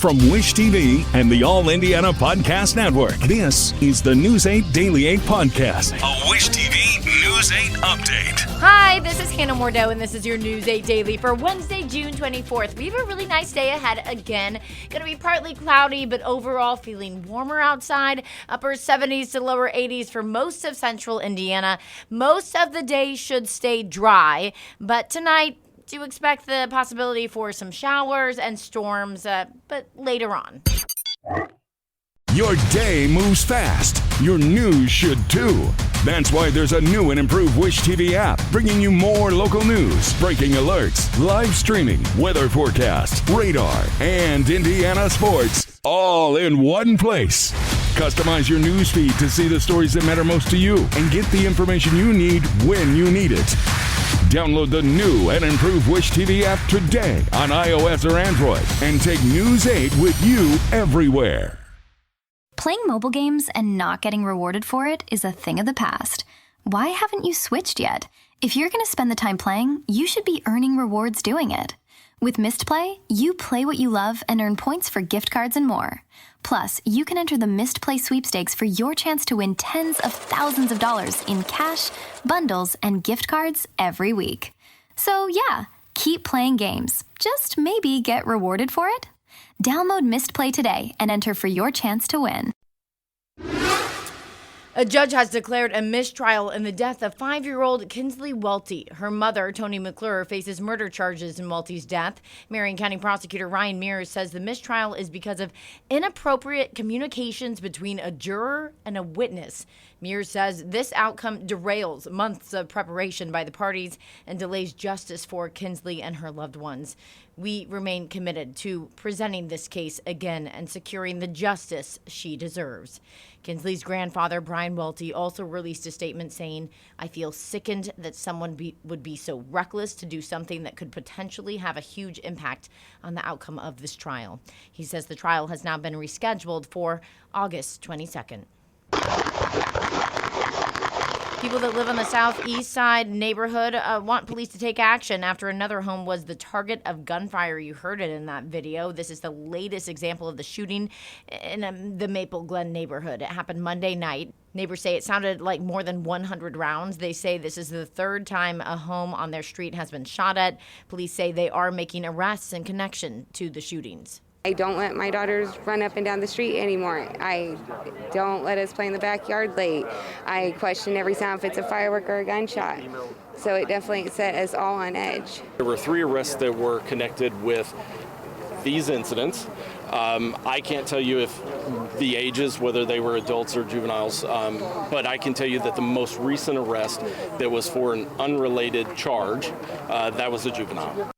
From Wish TV and the All Indiana Podcast Network, this is the News 8 Daily 8 Podcast, a Wish TV News 8 update. Hi, this is Hannah Mordeau, and this is your News 8 Daily for Wednesday, June 24th. We have a really nice day ahead again. Going to be partly cloudy, but overall feeling warmer outside. Upper 70s to lower 80s for most of central Indiana. Most of the day should stay dry, but tonight, do expect the possibility for some showers and storms, but later on. Your day moves fast. Your news should too. That's why there's a new and improved Wish TV app, bringing you more local news, breaking alerts, live streaming, weather forecast, radar, and Indiana sports, all in one place. Customize your news feed to see the stories that matter most to you and get the information you need when you need it. Download the new and improved Wish TV app today on iOS or Android and take News 8 with you everywhere. Playing mobile games and not getting rewarded for it is a thing of the past. Why haven't you switched yet? If you're going to spend the time playing, you should be earning rewards doing it. With Mistplay, you play what you love and earn points for gift cards and more. Plus, you can enter the Mistplay sweepstakes for your chance to win tens of thousands of dollars in cash, bundles, and gift cards every week. So yeah, keep playing games. Just maybe get rewarded for it. Download Mistplay today and enter for your chance to win. A judge has declared a mistrial in the death of 5-year-old Kinsley Welty. Her mother, Toni McClure, faces murder charges in Welty's death. Marion County Prosecutor Ryan Mears says the mistrial is because of inappropriate communications between a juror and a witness. Mears says this outcome derails months of preparation by the parties and delays justice for Kinsley and her loved ones. We remain committed to presenting this case again and securing the justice she deserves. Kinsley's grandfather, Brian Welty, also released a statement saying, "I feel sickened that someone would be so reckless to do something that could potentially have a huge impact on the outcome of this trial." He says the trial has now been rescheduled for August 22nd. People that live on the southeast side neighborhood want police to take action after another home was the target of gunfire. You heard it in that video. This is the latest example of the shooting in the Maple Glen neighborhood. It happened Monday night. Neighbors say it sounded like more than 100 rounds. They say this is the third time a home on their street has been shot at. Police say they are making arrests in connection to the shootings. I don't let my daughters run up and down the street anymore. I don't let us play in the backyard late. I question every sound if it's a firework or a gunshot. So it definitely set us all on edge. There were 3 arrests that were connected with these incidents. I can't tell you if the ages, whether they were adults or juveniles, but I can tell you that the most recent arrest that was for an unrelated charge, that was a juvenile.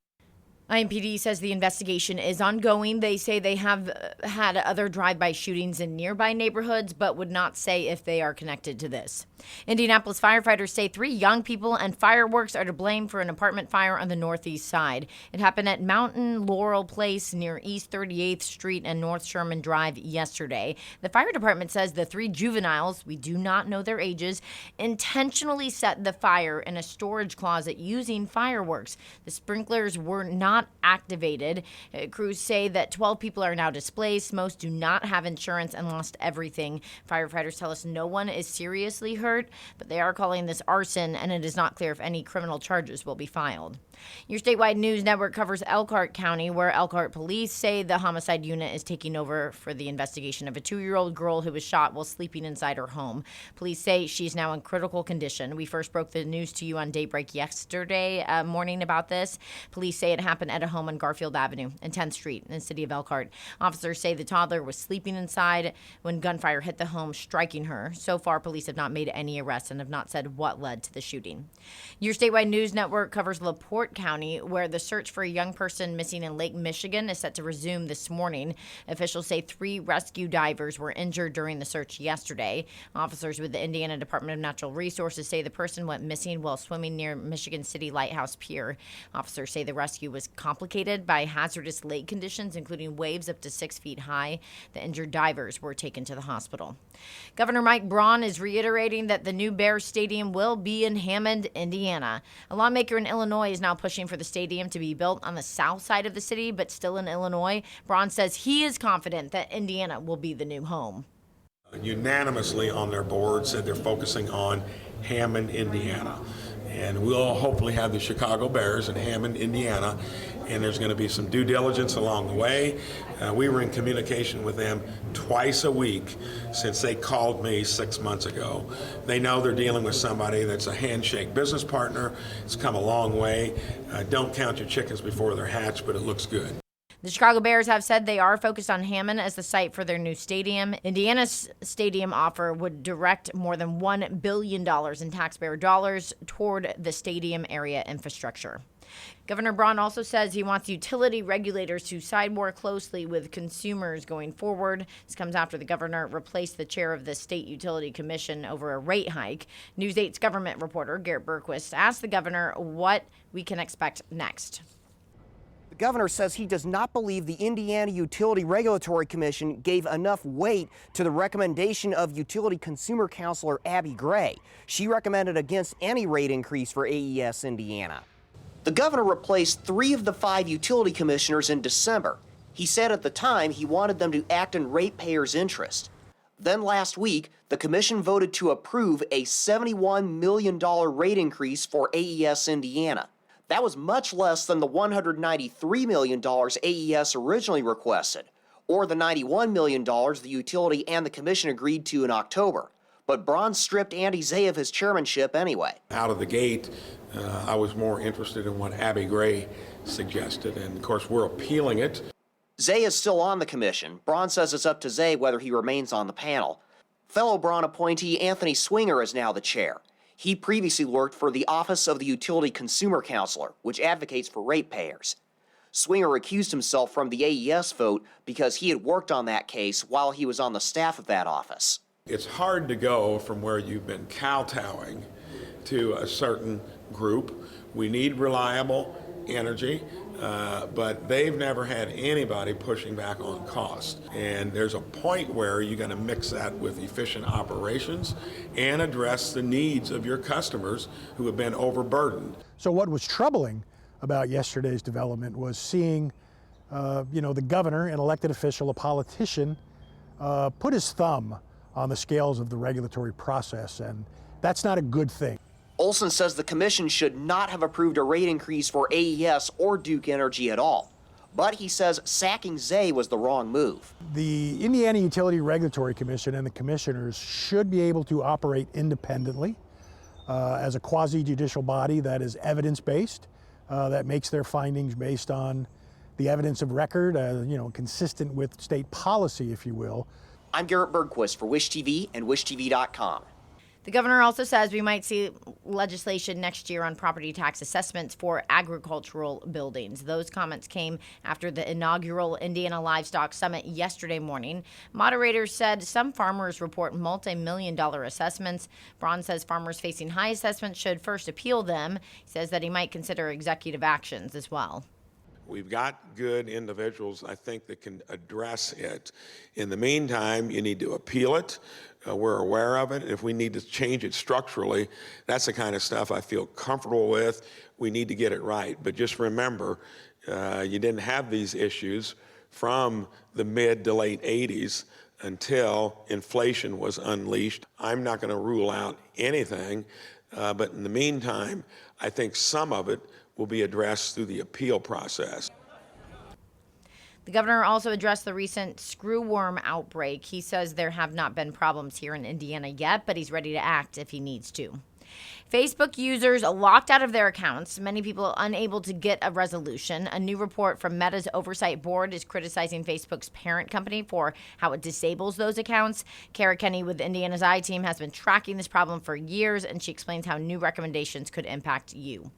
IMPD says the investigation is ongoing. They say they have had other drive-by shootings in nearby neighborhoods, but would not say if they are connected to this. Indianapolis firefighters say 3 young people and fireworks are to blame for an apartment fire on the northeast side. It happened at Mountain Laurel Place near East 38th Street and North Sherman Drive yesterday. The fire department says the 3 juveniles, we do not know their ages, intentionally set the fire in a storage closet using fireworks. The sprinklers were not activated. Crews say that 12 people are now displaced. Most do not have insurance and lost everything. Firefighters tell us no one is seriously hurt, but they are calling this arson, and it is not clear if any criminal charges will be filed. Your statewide news network covers Elkhart County, where Elkhart police say the homicide unit is taking over for the investigation of a 2-year-old girl who was shot while sleeping inside her home. Police say she's now in critical condition. We first broke the news to you on Daybreak yesterday morning about this. Police say it happened at a home on Garfield Avenue and 10th Street in the city of Elkhart. Officers say the toddler was sleeping inside when gunfire hit the home, striking her. So far, police have not made any arrests and have not said what led to the shooting. Your statewide news network covers LaPorte County, where the search for a young person missing in Lake Michigan is set to resume this morning. Officials say 3 rescue divers were injured during the search yesterday. Officers with the Indiana Department of Natural Resources say the person went missing while swimming near Michigan City Lighthouse Pier. Officers say the rescue was complicated by hazardous lake conditions, including waves up to 6 feet high. The injured divers were taken to the hospital. Governor Mike Braun is reiterating that the new Bears Stadium will be in Hammond, Indiana. A lawmaker in Illinois is now pushing for the stadium to be built on the south side of the city, but still in Illinois. Braun says he is confident that Indiana will be the new home. Unanimously on their board said they're focusing on Hammond, Indiana. And we'll hopefully have the Chicago Bears in Hammond, Indiana, and there's going to be some due diligence along the way. We were in communication with them twice a week since they called me 6 months ago. They know they're dealing with somebody that's a handshake business partner. It's come a long way. Don't count your chickens before they're hatched, but it looks good. The Chicago Bears have said they are focused on Hammond as the site for their new stadium. Indiana's stadium offer would direct more than $1 billion in taxpayer dollars toward the stadium area infrastructure. Governor Braun also says he wants utility regulators to side more closely with consumers going forward. This comes after the governor replaced the chair of the State Utility Commission over a rate hike. News 8's government reporter Garrett Berquist asked the governor what we can expect next. The governor says he does not believe the Indiana Utility Regulatory Commission gave enough weight to the recommendation of Utility Consumer Counselor Abby Gray. She recommended against any rate increase for AES Indiana. The governor replaced 3 of the 5 utility commissioners in December. He said at the time he wanted them to act in ratepayers' interest. Then last week, the commission voted to approve a $71 million rate increase for AES Indiana. That was much less than the $193 million AES originally requested, or the $91 million the utility and the commission agreed to in October. But Braun stripped Andy Zay of his chairmanship anyway. Out of the gate, I was more interested in what Abby Gray suggested, and of course we're appealing it. Zay is still on the commission. Braun says it's up to Zay whether he remains on the panel. Fellow Braun appointee Anthony Swinger is now the chair. He previously worked for the Office of the Utility Consumer Counselor, which advocates for ratepayers. Swinger recused himself from the AES vote because he had worked on that case while he was on the staff of that office. It's hard to go from where you've been kowtowing to a certain group. We need reliable energy, but they've never had anybody pushing back on cost. And there's a point where you're going to mix that with efficient operations and address the needs of your customers who have been overburdened. So what was troubling about yesterday's development was seeing, the governor, an elected official, a politician, put his thumb on the scales of the regulatory process, and that's not a good thing. Olson says the commission should not have approved a rate increase for AES or Duke Energy at all. But he says sacking Zay was the wrong move. The Indiana Utility Regulatory Commission and the commissioners should be able to operate independently as a quasi-judicial body that is evidence-based, that makes their findings based on the evidence of record, consistent with state policy, if you will. I'm Garrett Bergquist for Wish TV and WishTV.com. The governor also says we might see legislation next year on property tax assessments for agricultural buildings. Those comments came after the inaugural Indiana Livestock Summit yesterday morning. Moderators said some farmers report multi-million-dollar assessments. Braun says farmers facing high assessments should first appeal them. He says that he might consider executive actions as well. We've got good individuals, I think, that can address it. In the meantime, you need to appeal it. We're aware of it. If we need to change it structurally, that's the kind of stuff I feel comfortable with. We need to get it right. But just remember, you didn't have these issues from the mid to late 80s until inflation was unleashed. I'm not going to rule out anything, but in the meantime, I think some of it will be addressed through the appeal process. The governor also addressed the recent screwworm outbreak. He says there have not been problems here in Indiana yet, but he's ready to act if he needs to. Facebook users locked out of their accounts, many people unable to get a resolution. A new report from Meta's oversight board is criticizing Facebook's parent company for how it disables those accounts. Kara Kenny with Indiana's I-Team has been tracking this problem for years, and she explains how new recommendations could impact you.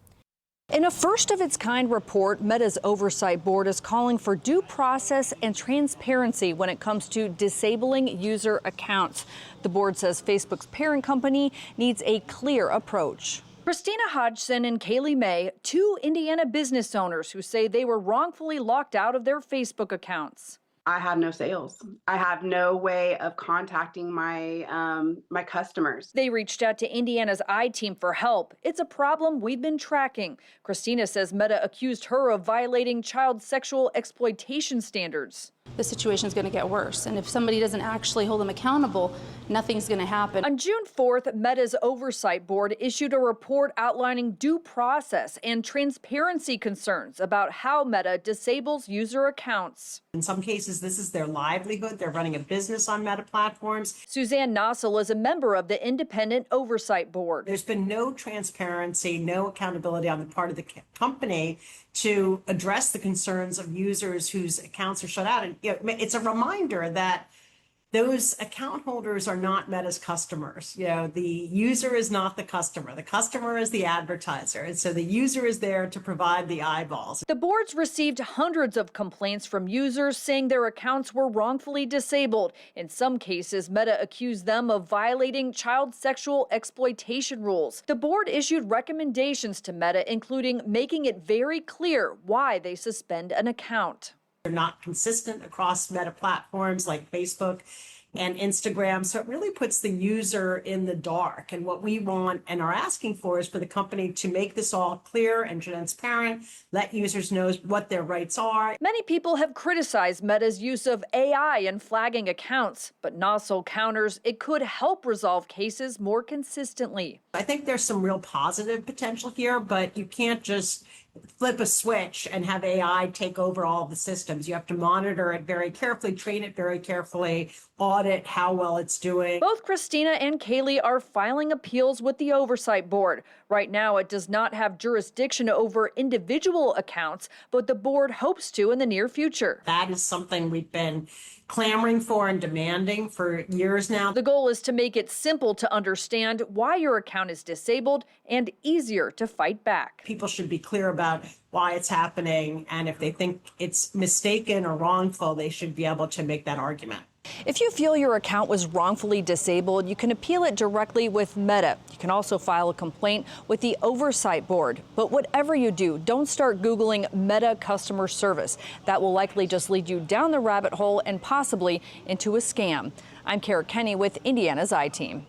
In a first-of-its-kind report, Meta's oversight board is calling for due process and transparency when it comes to disabling user accounts. The board says Facebook's parent company needs a clear approach. Christina Hodgson and Kaylee May, 2 Indiana business owners who say they were wrongfully locked out of their Facebook accounts. I have no sales. I have no way of contacting my my customers. They reached out to Indiana's I-Team for help. It's a problem we've been tracking. Christina says Meta accused her of violating child sexual exploitation standards. The situation is going to get worse. And if somebody doesn't actually hold them accountable, nothing's going to happen. On June 4th, Meta's oversight board issued a report outlining due process and transparency concerns about how Meta disables user accounts. In some cases, this is their livelihood. They're running a business on Meta platforms. Suzanne Nossel is a member of the independent oversight board. There's been no transparency, no accountability on the part of the company to address the concerns of users whose accounts are shut out. And it's a reminder that those account holders are not Meta's customers. The user is not the customer. The customer is the advertiser. And so the user is there to provide the eyeballs. The boards received hundreds of complaints from users saying their accounts were wrongfully disabled. In some cases, Meta accused them of violating child sexual exploitation rules. The board issued recommendations to Meta, including making it very clear why they suspend an account. They're not consistent across Meta platforms like Facebook and Instagram. So it really puts the user in the dark. And what we want and are asking for is for the company to make this all clear and transparent, let users know what their rights are. Many people have criticized Meta's use of AI in flagging accounts, but Nossel counters it could help resolve cases more consistently. I think there's some real positive potential here, but you can't just flip a switch and have AI take over all the systems. You have to monitor it very carefully, train it very carefully, audit how well it's doing. Both Christina and Kaylee are filing appeals with the Oversight Board. Right now, it does not have jurisdiction over individual accounts, but the board hopes to in the near future. That is something we've been clamoring for and demanding for years now. The goal is to make it simple to understand why your account is disabled and easier to fight back. People should be clear about why it's happening, and if they think it's mistaken or wrongful, they should be able to make that argument. If you feel your account was wrongfully disabled, you can appeal it directly with Meta. You can also file a complaint with the Oversight Board. But whatever you do, don't start Googling Meta customer service. That will likely just lead you down the rabbit hole and possibly into a scam. I'm Kara Kenny with Indiana's I-Team.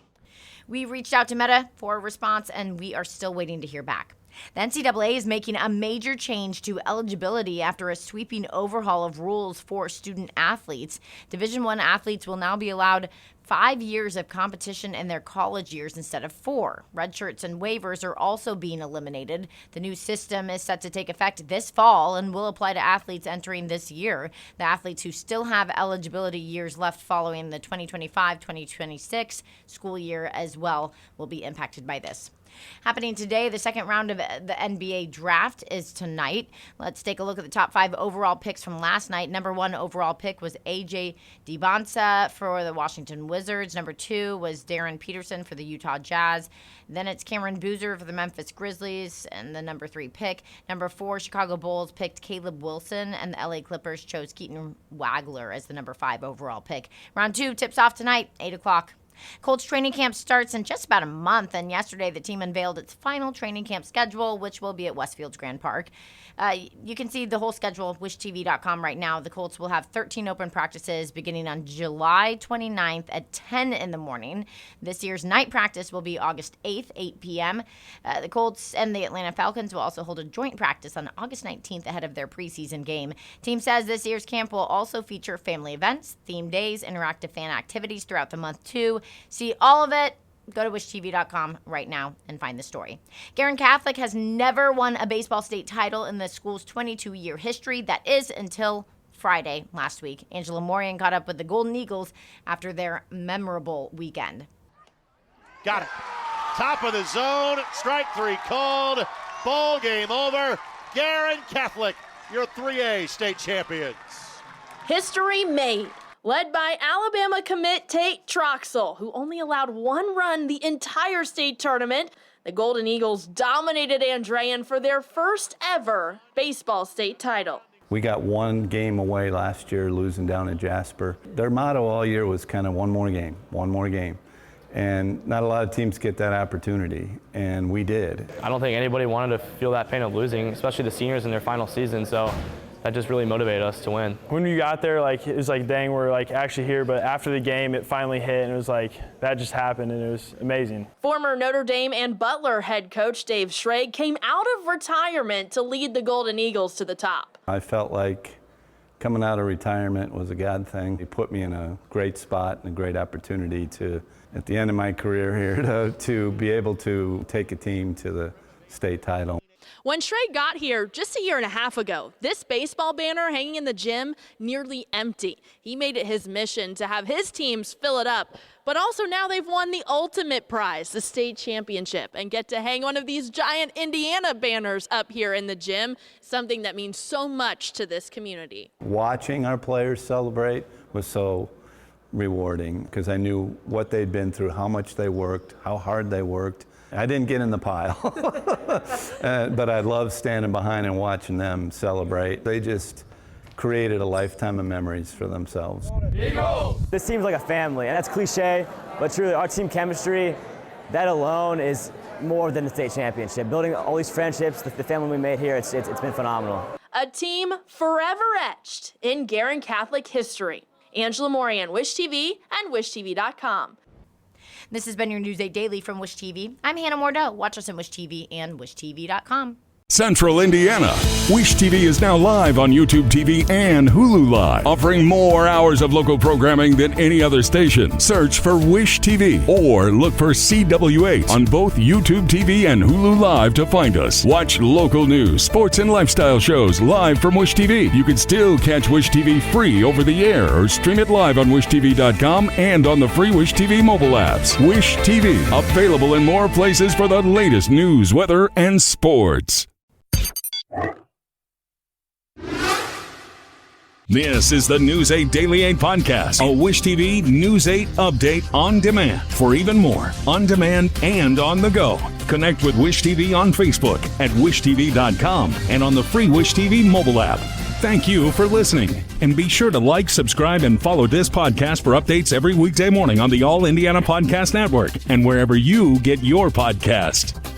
We reached out to Meta for a response, and we are still waiting to hear back. The NCAA is making a major change to eligibility after a sweeping overhaul of rules for student athletes. Division I athletes will now be allowed 5 years of competition in their college years instead of 4. Redshirts and waivers are also being eliminated. The new system is set to take effect this fall and will apply to athletes entering this year. The athletes who still have eligibility years left following the 2025-2026 school year as well will be impacted by this. Happening today, the second round of the NBA draft is tonight. Let's take a look at the top 5 overall picks from last night. Number 1 overall pick was A.J. Dibonsa for the Washington Wizards. Number 2 was Darren Peterson for the Utah Jazz. Then it's Cameron Boozer for the Memphis Grizzlies and the number 3 pick. Number 4, Chicago Bulls picked Caleb Wilson, and the LA Clippers chose Keaton Wagler as the number 5 overall pick. Round 2 tips off tonight, 8 o'clock. Colts training camp starts in just about a month, and yesterday the team unveiled its final training camp schedule, which will be at Westfield's Grand Park. You can see the whole schedule at wishtv.com right now. The Colts will have 13 open practices beginning on July 29th at 10 in the morning. This year's night practice will be August 8th, 8 p.m. The Colts and the Atlanta Falcons will also hold a joint practice on August 19th ahead of their preseason game. Team says this year's camp will also feature family events, theme days, interactive fan activities throughout the month too. See all of it. Go to wishtv.com right now and find the story. Garin Catholic has never won a baseball state title in the school's 22-year history. That is until Friday last week. Angela Morian caught up with the Golden Eagles after their memorable weekend. Got it. Top of the zone. Strike 3 called. Ball game over. Garin Catholic, your 3A state champions. History made. Led by Alabama commit Tate Troxell, who only allowed 1 run the entire state tournament. The Golden Eagles dominated Andrean for their first ever baseball state title. We got 1 game away last year, losing down at Jasper. Their motto all year was kind of one more game. And not a lot of teams get that opportunity, and we did. I don't think anybody wanted to feel that pain of losing, especially the seniors in their final season. So that just really motivated us to win. When we got there, like, it was like, dang, we're like actually here, but after the game, it finally hit, and it was like, that just happened, and it was amazing. Former Notre Dame and Butler head coach Dave Schrage came out of retirement to lead the Golden Eagles to the top. I felt like coming out of retirement was a God thing. It put me in a great spot and a great opportunity to, at the end of my career here, to be able to take a team to the state title. When Schrage got here just a year and a half ago, this baseball banner hanging in the gym nearly empty. He made it his mission to have his teams fill it up, but also now they've won the ultimate prize, the state championship, and get to hang one of these giant Indiana banners up here in the gym, something that means so much to this community. Watching our players celebrate was so rewarding because I knew what they'd been through, how much they worked, how hard they worked. I didn't get in the pile, but I love standing behind and watching them celebrate. They just created a lifetime of memories for themselves. This team's like a family, and that's cliche, but truly our team chemistry, that alone is more than the state championship. Building all these friendships, the family we made here, it's been phenomenal. A team forever etched in Guerin Catholic history. Angela Morian, Wish TV and WishTV.com. This has been your News 8 Daily from Wish TV. I'm Hannah Mordeau. Watch us on Wish TV and WishTV.com. Central Indiana. Wish TV is now live on YouTube TV and Hulu Live, offering more hours of local programming than any other station. Search for Wish TV or look for CW8 on both YouTube TV and Hulu Live to find us. Watch local news, sports, and lifestyle shows live from Wish TV. You can still catch Wish TV free over the air or stream it live on WishTV.com and on the free Wish TV mobile apps. Wish TV, available in more places for the latest news, weather, and sports. This is the News 8 Daily 8 podcast, a Wish TV News 8 update on demand for even more on demand and on the go. Connect with Wish TV on Facebook at WishTV.com and on the free Wish TV mobile app. Thank you for listening, and be sure to like, subscribe, and follow this podcast for updates every weekday morning on the All Indiana Podcast Network and wherever you get your podcast.